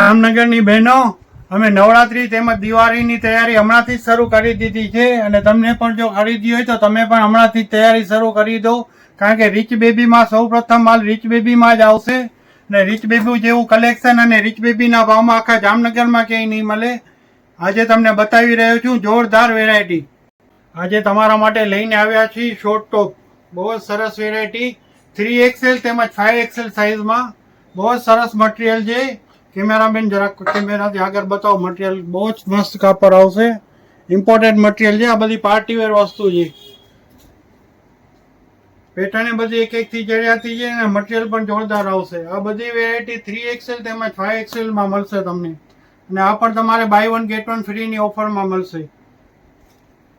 જામનગરની બહેનો અમે નવરાત્રી તેમજ દિવાળીની તૈયારી હમણાંથી જ શરૂ કરી દીધી છે અને તમને પણ જો ખરીદી હોય તો તમે પણ હમણાંથી જ તૈયારી શરૂ કરી દો, કારણ કે રીચ બેબીમાં સૌપ્રથમ માલ રીચ બેબીમાં જ આવશે અને રીચ બેબી જેવું કલેક્શન અને રીચ બેબીના ભાવમાં આખા જામનગરમાં ક્યાંય નહીં મળે. આજે તમને બતાવી રહ્યો છું જોરદાર વેરાયટી. આજે તમારા માટે લઈને આવ્યા છીએ શોર્ટ ટોપ. બહુ જ સરસ વેરાયટી 3XL તેમજ 5XL સાઇઝમાં. બહુ જ સરસ મટીરિયલ છે. કેમેરામેન જરાક કેમેરાથી આગળ બતાવો. મટીરિયલ બહુ જ મસ્ત કાપડ આવશે. ઇમ્પોર્ટેડ મટીરિયલ છે. આ બધી પાર્ટીવેર વસ્તુ છે. પેટર્ન બધી એક એકથી ચડિયાતી છે અને મટીરિયલ પણ જોરદાર આવશે. આ બધી વેરાયટી 3XL તેમજ 5XL માં મળશે તમને. અને આ પણ તમારે બાય વન ગેટ વન ફ્રીની ઓફરમાં મળશે.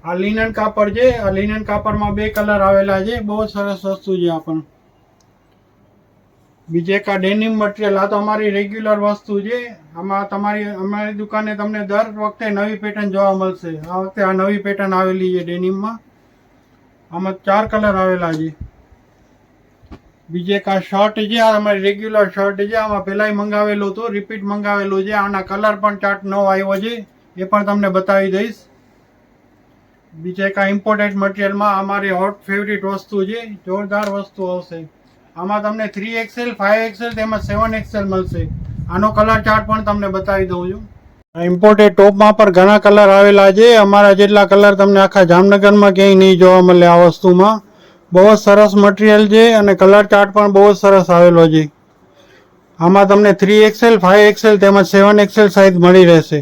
આ લિનન કાપડ છે. આ લિનન કાપડમાં 2 કલર આવેલા છે. બહુ સરસ વસ્તુ છે. આ પણ બીજે એક આ ડેનિમ મટીરિયલ. આ તો અમારી રેગ્યુલર વસ્તુ છે. આમાં અમારી દુકાને તમને દર વખતે નવી પેટર્ન જોવા મળશે. આ વખતે આ નવી પેટર્ન આવેલી છે ડેનિમમાં. આમાં 4 કલર આવેલા છે. બીજે એક આ શર્ટ છે. આ અમારી રેગ્યુલર શર્ટ છે. આમાં પહેલાંય મંગાવેલું હતું, રિપીટ મંગાવેલું છે. આના કલર પણ ચાર્ટ નવો આવ્યો છે, એ પણ તમને બતાવી દઈશ. બીજે એક આ ઇમ્પોર્ટેડ મટીરિયલમાં અમારી હોટ ફેવરિટ વસ્તુ છે. જોરદાર વસ્તુ આવશે. આમાં તમને 3XL 5XL તેમજ 7XL મળશે. આનો કલર ચાર્ટ પણ તમને બતાવી દઉં છું. ઇમ્પોર્ટેડ ટોપમાં પણ ઘણા કલર આવેલા છે. અમારા જેટલા કલર તમને આખા જામનગરમાં ક્યાંય નહીં જોવા મળે આ વસ્તુમાં. બહુ જ સરસ મટીરિયલ છે અને કલર ચાર્ટ પણ બહુ જ સરસ આવેલો છે. આમાં તમને 3XL 5XL તેમજ 7XL સાઇઝ મળી રહેશે.